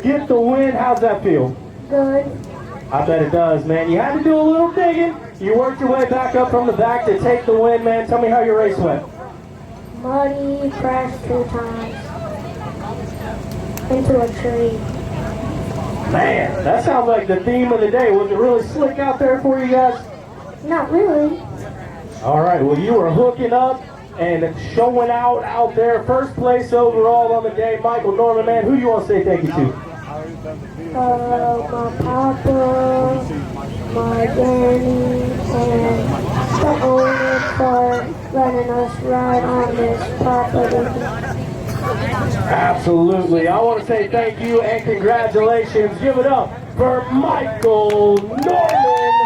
get the win. How's that feel? Good. I bet it does, man. You had to do a little digging. You worked your way back up from the back to take the win, man. Tell me how your race went. Muddy, crashed 2 times into a tree. Man, that sounds like the theme of the day. Was it really slick out there for you guys? Not really. All right, well, you were hooking up and showing out there. First place overall on the day. Michael Norman, man, who do you want to say thank you to? My papa, my granny, and the owner for letting us ride on this property. Absolutely. I want to say thank you and congratulations. Give it up for Michael Norman.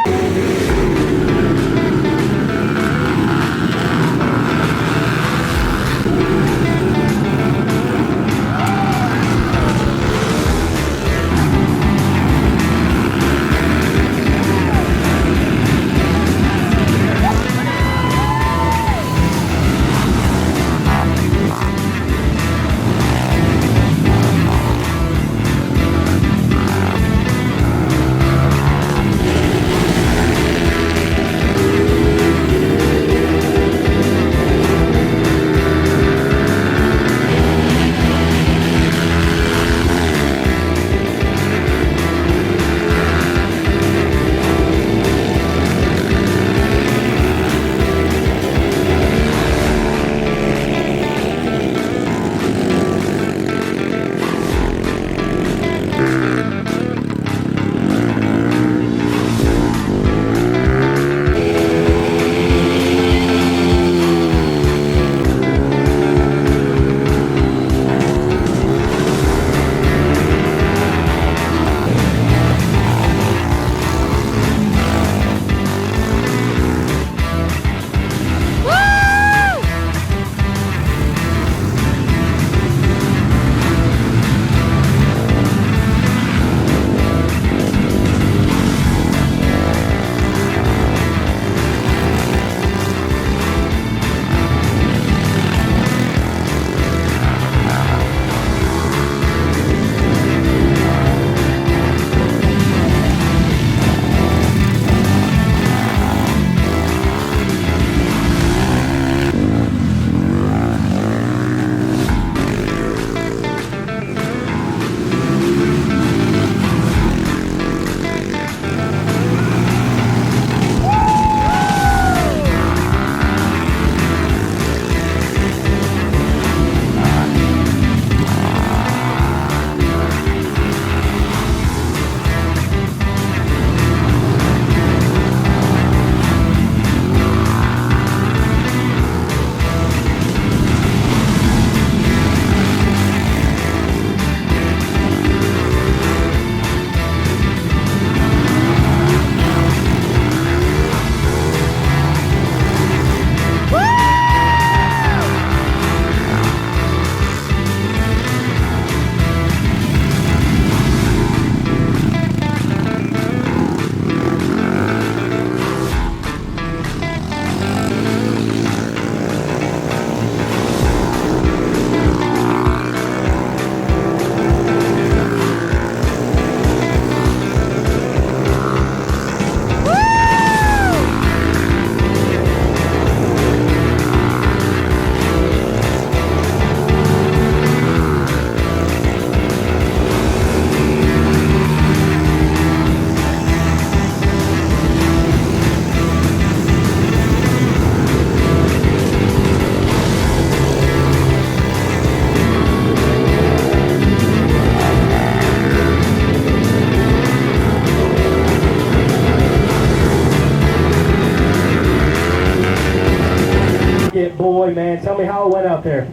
Boy, man, tell me how it went out there.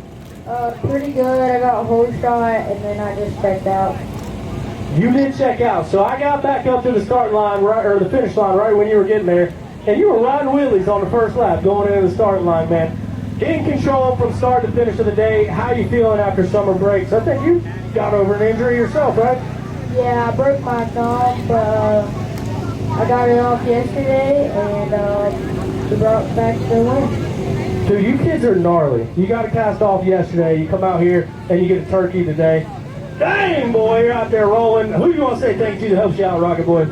Pretty good. I got a whole shot and then I just checked out. You did check out, so I got back up to the start line, right, or the finish line, right when you were getting there, and you were riding wheelies on the first lap going into the start line, man. In control from start to finish of the day. How you feeling after summer breaks? I think you got over an injury yourself, right? Yeah, I broke my thumb, but I got it off yesterday, and we brought back the win. Dude, you kids are gnarly. You got a cast off yesterday, you come out here, and you get a turkey today. Dang, boy, you're out there rolling. Who you want to say thank you to help you out, Rocket Boy?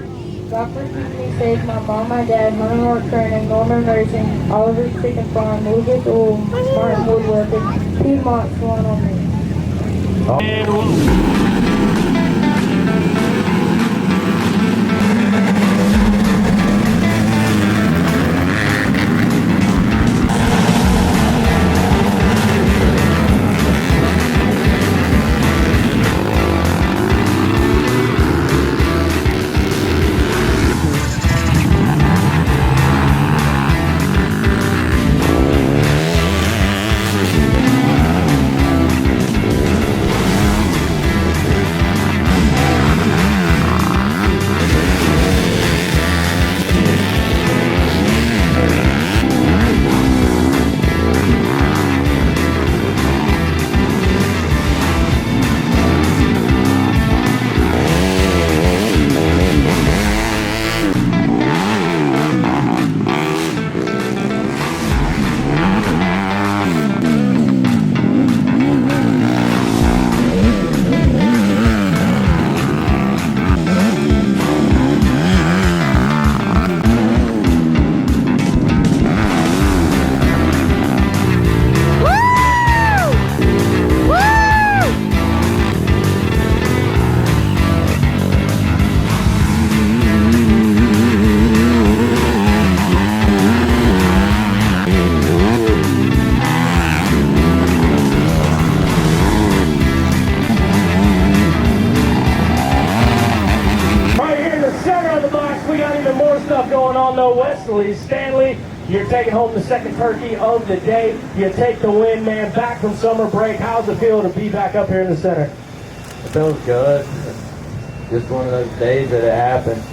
Dr. Keith says my mom, my dad, Hunter Hart Training, Norman Racing, Oliver's Chicken Farm, Lucas Oil, Martin Woodworking, Piedmont's one on me. And going on though. Wesley Stanley, you're taking home the second turkey of the day. You take the win, man, back from summer break. How's it feel to be back up here in the center? It feels good. It's just one of those days that it happened.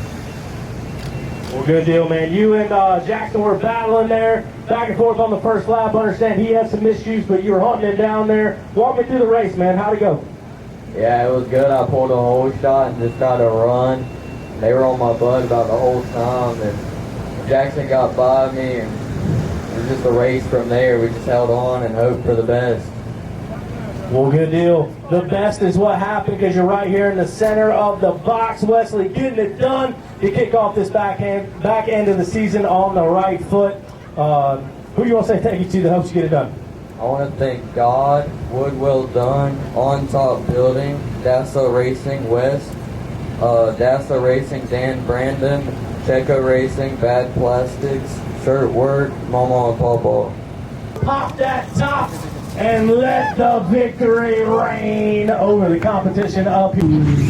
Well, good deal, man. You and Jackson were battling there, back and forth on the first lap. Understand he had some issues, but you were hunting him down there. Walk me through the race, man. How'd it go? Yeah, it was good. I pulled a whole shot and just tried to run. They were on my butt about the whole time, and Jackson got by me, and it was just a race from there. We just held on and hoped for the best. Well, good deal. The best is what happened because you're right here in the center of the box. Wesley getting it done to kick off this back end of the season on the right foot. Who you want to say thank you to that helps you get it done? I want to thank God, Woodwell Dunn, On Top Building, Dasso Racing West, Dasso Racing Dan Brandon, Checo Racing, Bad Plastics, Shirt Work, Mama and Pawpaw. Pop that top and let the victory reign over the competition up here.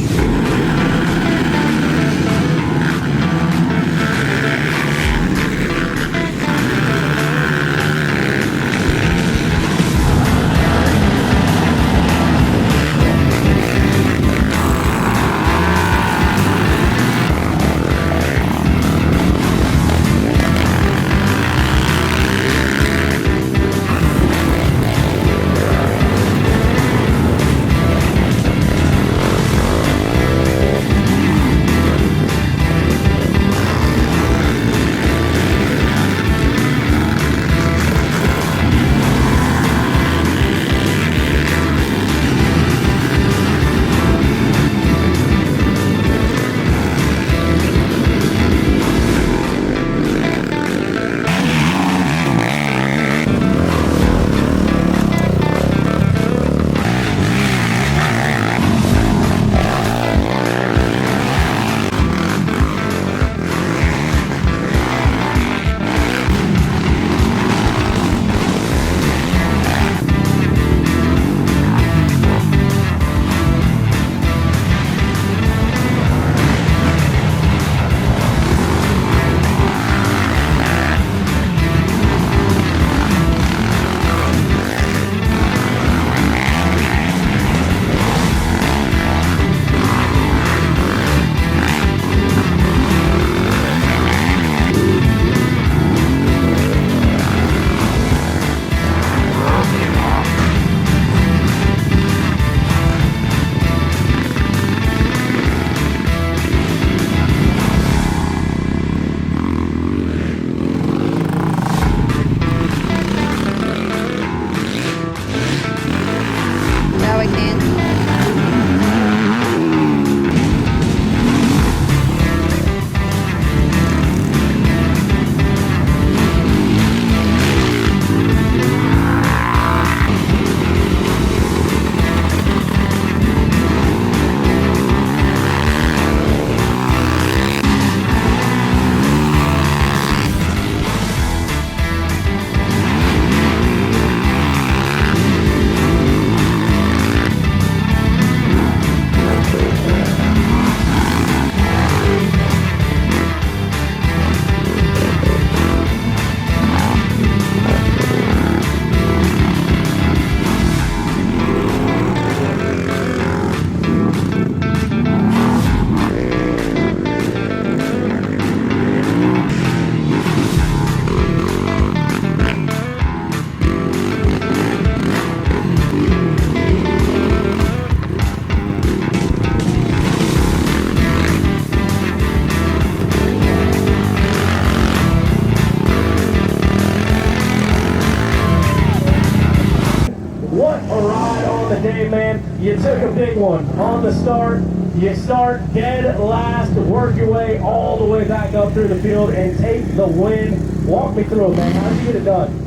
big one. On the start, you start dead last, work your way all the way back up through the field and take the win. Walk me through it, man. How did you get it done?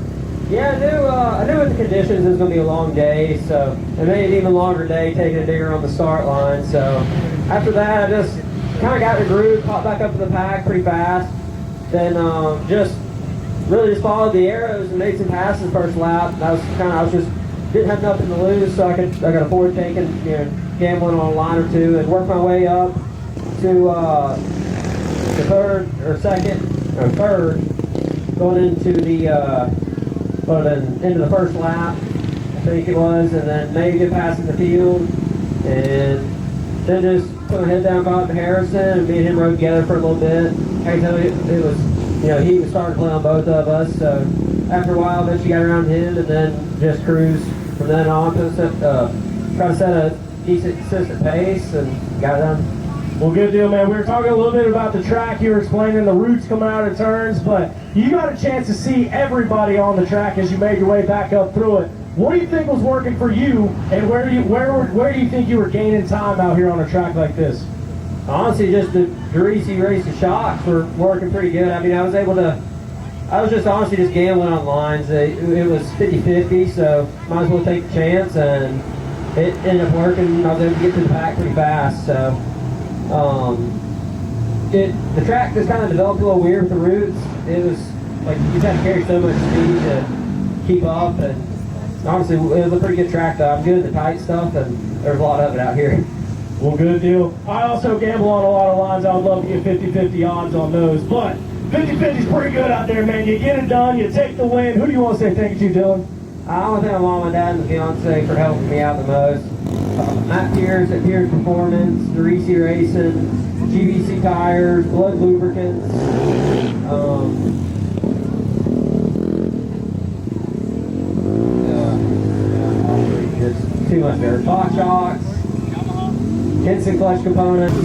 Yeah, I knew with the conditions it was going to be a long day, so it made it an even longer day taking a digger on the start line. So after that, I just kind of got in the groove, caught back up to the pack pretty fast. Then just followed the arrows and made some passes first lap. I was just didn't have nothing to lose, so I got a forward taking, gambling on a line or two, and worked my way up to third, going into the first lap, I think it was, and then made a good pass in the field, and then just put my head down Bob Harrison, and me and him rode together for a little bit. I can tell you, it was, he was starting to play on both of us, so after a while, eventually got around him, and then just cruised from then on to try to set a decent, consistent pace, and got it done. Well, good deal, man. We were talking a little bit about the track. You were explaining the routes coming out of turns, but you got a chance to see everybody on the track as you made your way back up through it. What do you think was working for you, and where do you think you were gaining time out here on a track like this? Honestly, just the greasy racing shocks were working pretty good. I mean, I was just honestly just gambling on lines. It was 50-50, so might as well take the chance, and it ended up working. I was able to get to the pack pretty fast, so the track just kind of developed a little weird with the roots. It was like you just had to carry so much speed to keep up, and honestly, it was a pretty good track though. I'm good at the tight stuff, and there's a lot of it out here. Well, good deal. I also gamble on a lot of lines. I would love to get 50-50 odds on those, but 50-50 is pretty good out there, man. You get it done, you take the win. Who do you want to say thank you to, Dylan? I want to thank my mom and dad and the fiance for helping me out the most. Matt Pierce at Pierce Performance, Derisi Racing, GVC Tires, Blood Lubricants, just too much there. Talk Shocks, Henson Clutch Components.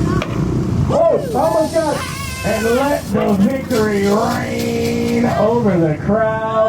Oh, almost got it. And let the victory reign over the crowd.